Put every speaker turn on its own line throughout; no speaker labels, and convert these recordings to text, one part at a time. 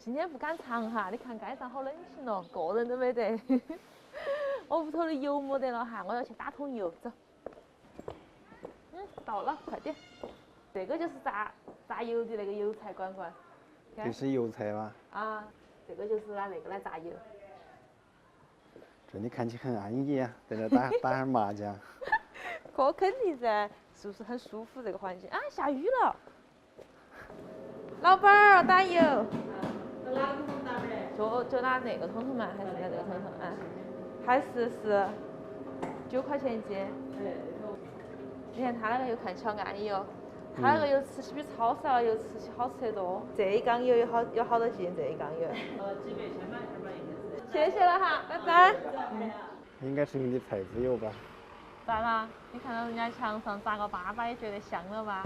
今天不赶场哈，你看街上好冷清哦，个人都没得。我屋头的油没得了哈，我要去打桶油，走。到了，快点。这个就是榨油的那个油菜罐罐。
这是油菜吗？
啊，这个就是拿那个来榨油。
这你看起很安逸啊，在这打下麻将。
可肯定噻，是不是很舒服这个环境啊？下雨了。老板儿打油。
哪个桶打的？
就拿那个桶桶嘛，还是拿这个桶桶啊？还是9块钱一斤。你看他那个油看起好安逸哦，他那个油吃起比超市油吃起好吃得多。这一缸油有好多斤？这一缸油？
几百千吧，200应该是。
谢谢了哈，拜拜。
应该是你的菜籽油吧？
咋啦？你看到人家墙上炸个粑粑也觉得香了吧？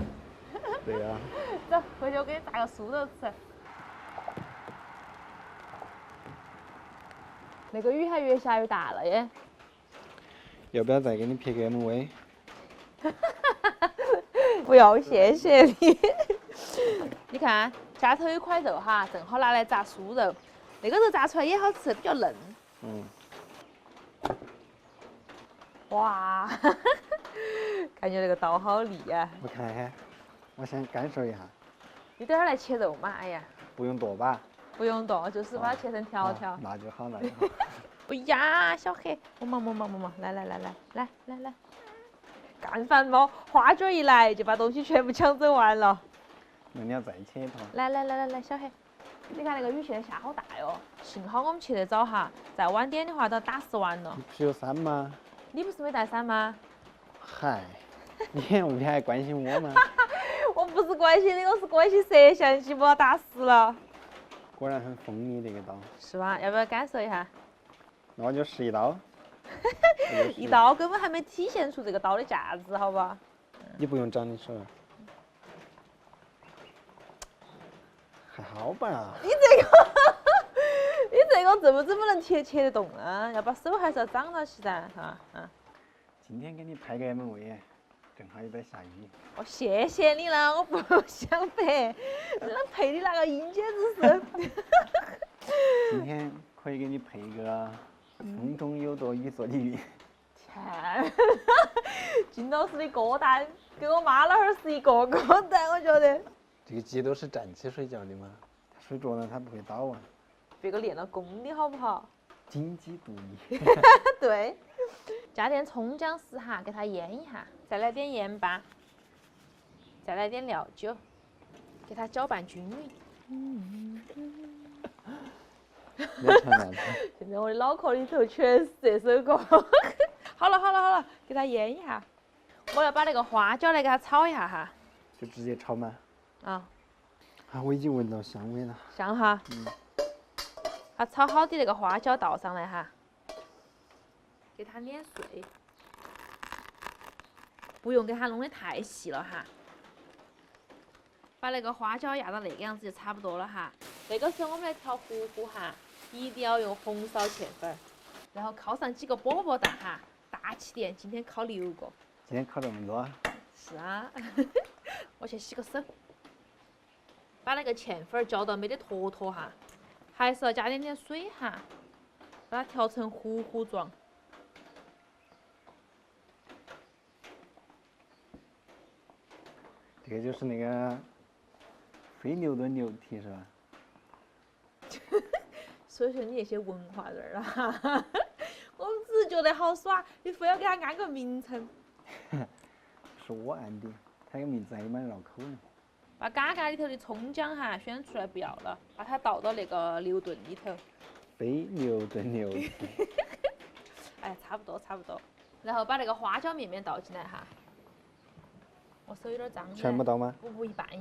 对呀。
走，回去我给你炸个酥肉吃。那个雨还越下越大了耶。
要不要再给你撇个 MV？
不要，谢谢你。你看，家头有块肉哈，正好拿来炸酥肉。那个肉炸出来也好吃，比较嫩。哇，感觉那个刀好利啊！
我看看，我先感受一下。
你等会儿来切肉嘛？哎呀，
不用剁吧？
不用剁，就是把它切成条条。
那就好，那就好。
哎呀，小黑，我忙，来，干饭猫，花卷一来就把东西全部抢走完了。
那你要再切一坨。
来，小黑，你看那个雨现在下好大哟，幸好我们去得早哈，再晚点的话都打死完了。
你不是有伞吗？
你不是没带伞吗？
嗨，你还关心我吗？
我不是关心你，我是关心摄像机不要打死了。
果然很锋利这个刀。
是吧？要不要感受一下？
那我就试一刀。
一刀根本还没体现出这个刀的价值，好吧？
你不用长你手。还好吧。
你这个怎么能切得动啊？要把手还是要长到起噻，哈。
今天给你拍个 MV， 正好也在下雨。
哦，谢谢你了，我不想拍，那配的那个音简直是。
今天可以给你配一个风中有朵雨做的雨。
天，金老师的歌单跟我妈那儿是一个歌单，我觉得。
这个鸡都是站起睡觉的嘛，它睡着了它不会倒啊。
别个练了功的好不好？
金鸡独立。
对，加点葱姜丝哈，给它腌一下，再来点盐巴，再来点料酒，给它搅拌均匀。现在我的脑壳里头全是这首歌。好了，给它腌一下。我要把那个花椒来给它炒一下哈。
就直接炒吗？
啊，
我已经闻到香味了。
香哈。把炒好的那个花椒倒上来哈，给它碾碎，不用给它弄得太细了哈。把那个花椒压到那个样子就差不多了哈。这个时候我们来调糊糊哈，一定要用红烧芡粉，然后烤上几个饽饽蛋哈，大气点，今天烤6个。
今天烤这么多？
是啊。我去洗个手。把那个芡粉搅到没得坨坨哈。还是要加点水哈，把它调成糊糊状。
这个就是那个非牛顿牛蹄是吧？
所以说你那些文化人儿啊，我们只是觉得好耍，你非要给它安个名称。
是我安的，它个名字还蛮绕口的。
把嘎嘎里头的葱姜哈选出来不要了，把它倒到那个牛顿里头。
非牛顿牛蹄。
哎，差不多。然后把那个花椒面倒进来哈。我手有点脏。
全部倒吗？
不，一半就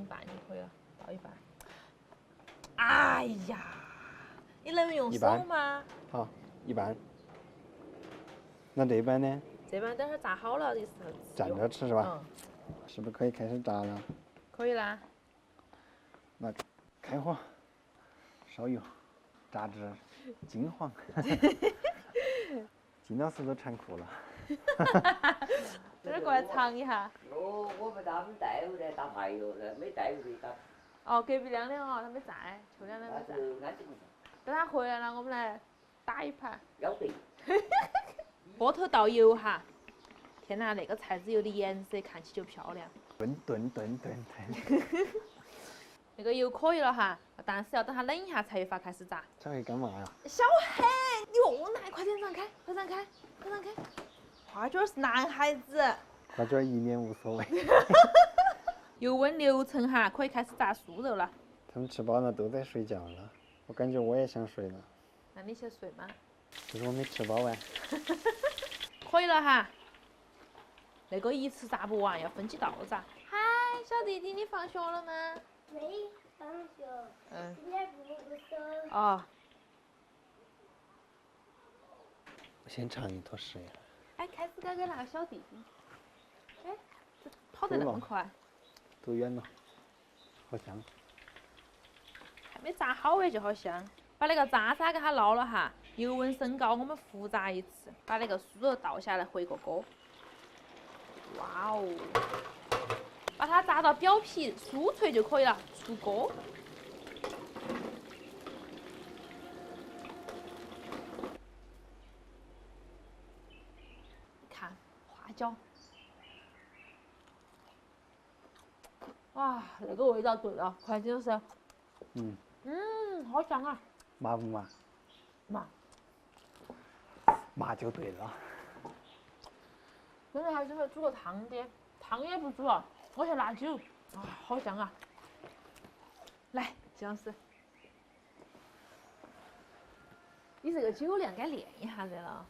可以了，倒一半。哎呀，你能用手吗？
好，一半。那这一半呢？
这半等会儿炸好了的时候
蘸着吃是吧？是不是可以开始炸了？
可以啦。
那开火，烧油，炸至金黄。金老师都馋哭了。
这儿过来尝一下。
我不他们带回来打排油的，没带回来打。
哦，隔壁亮亮哦，他没在，秋亮亮没在。等他回来了，我们来打一盘。
要得。
锅头倒油哈，天哪，那个菜籽油的颜色看起就漂亮。
炖。
那个油可以了哈，但是要等它冷一下才有法开始炸。
这会干嘛呀？
小黑，你问来，快点让开，快让开，快让开。花卷是男孩子。
花卷一脸无所谓。
油温6成哈，可以开始炸酥肉了。
他们吃饱了都在睡觉了，我感觉我也想睡了。
那你先睡嘛。
可是我没吃饱完。
可以了哈。那个一次炸不完，要分几道炸。嗨，小弟弟，你放学了吗？
没放学，
嗯。
今天不收。
哦。
我先尝一坨试一下。
哎，开始该给那个小弟弟。哎，这跑得那么快。
多远了？好香。
还没炸好哎，就好香。把那个渣渣给它捞了哈，油温升高，我们复炸一次，把那个酥肉倒下来回个锅。哇哦！把它炸到表皮酥脆就可以了，出锅。看花椒，哇，那个味道对了，快就是。好香啊！
麻不麻？
麻。
麻就对了。
现在还是会煮个汤的，汤也不煮了，我先拿酒，啊，好香啊！来，姜老师，你这个酒量该练一下子了。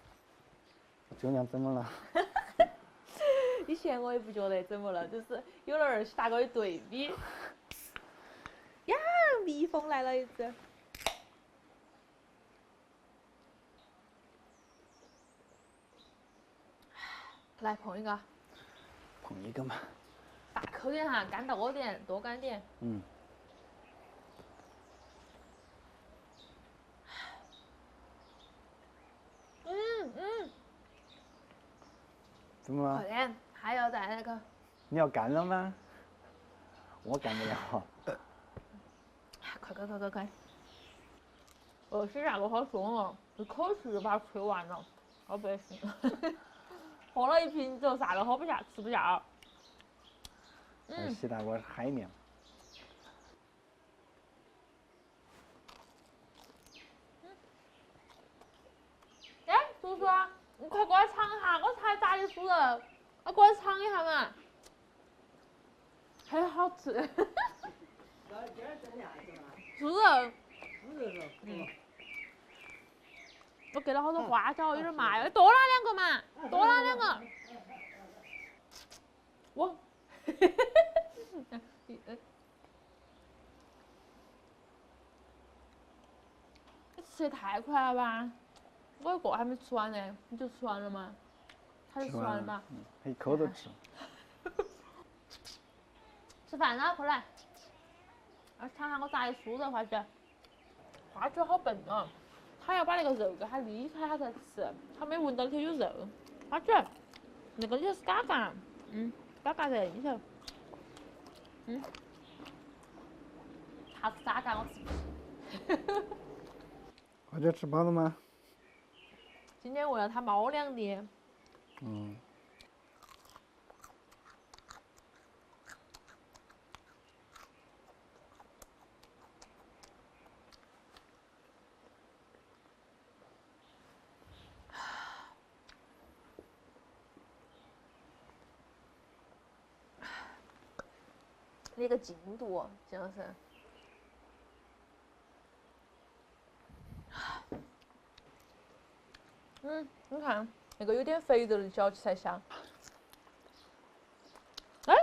酒量怎么了？
以前我也不觉得怎么了，就是有了儿媳大哥一对比。呀，蜜蜂来了一只。来碰一个。
碰一个嘛。
大口点哈，干多点，多干点。
怎么了？
快点，还要再那个。
你要干了吗？我干不了。
快！儿媳大哥好凶哦，一口气就把它吹完了，好恶心。喝了一瓶酒，啥都喝不下，吃不下。
儿媳大哥是海绵。
哎，叔叔，你快过来尝下，我才炸的酥肉，快过来尝一下嘛。很好吃。酥肉。我给了好多花椒，有点麻，多拿2个嘛，多拿2个。我。你吃的太快了吧！我一个还没吃完呢，你就吃完了吗？他就吃完了吧？
一口都吃。
吃饭了，快来！要尝下我炸的酥肉花卷。花卷好笨哦，他要把那个肉给它离开，他才吃，他没闻到里头有肉。花卷，那个里头是嘎嘎，嘎嘎在里头。他是嘎嘎，我吃不起。
花卷吃饱了吗？
今天为了他猫粮的。那个进度，真的是。你看那个有点肥肉的嚼起才香。哎，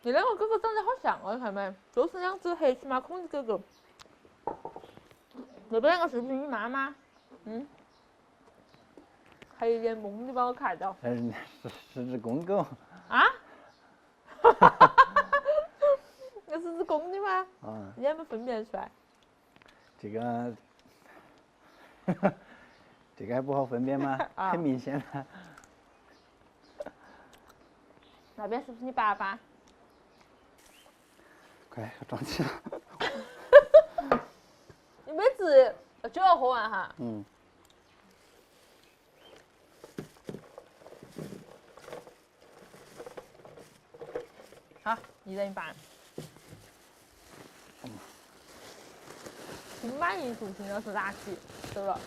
那2个狗狗长得好像哦，看没？都是2只黑骑马孔雀狗狗。那边2个是不是你妈妈？还有点懵的把我看到。
是只公狗。
啊？那是只公的吗？你还没分辨出来？
这个，这个还不好分辨吗？很明显了。
那边是不是你爸爸？
快装起了。
你每次酒要喝完哈。
嗯。
好，1人1半。心满意足，听到是垃圾，走了。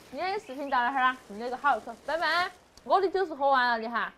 今天的视频到这儿了，订阅个好，拜拜。我的酒是喝完了的哈。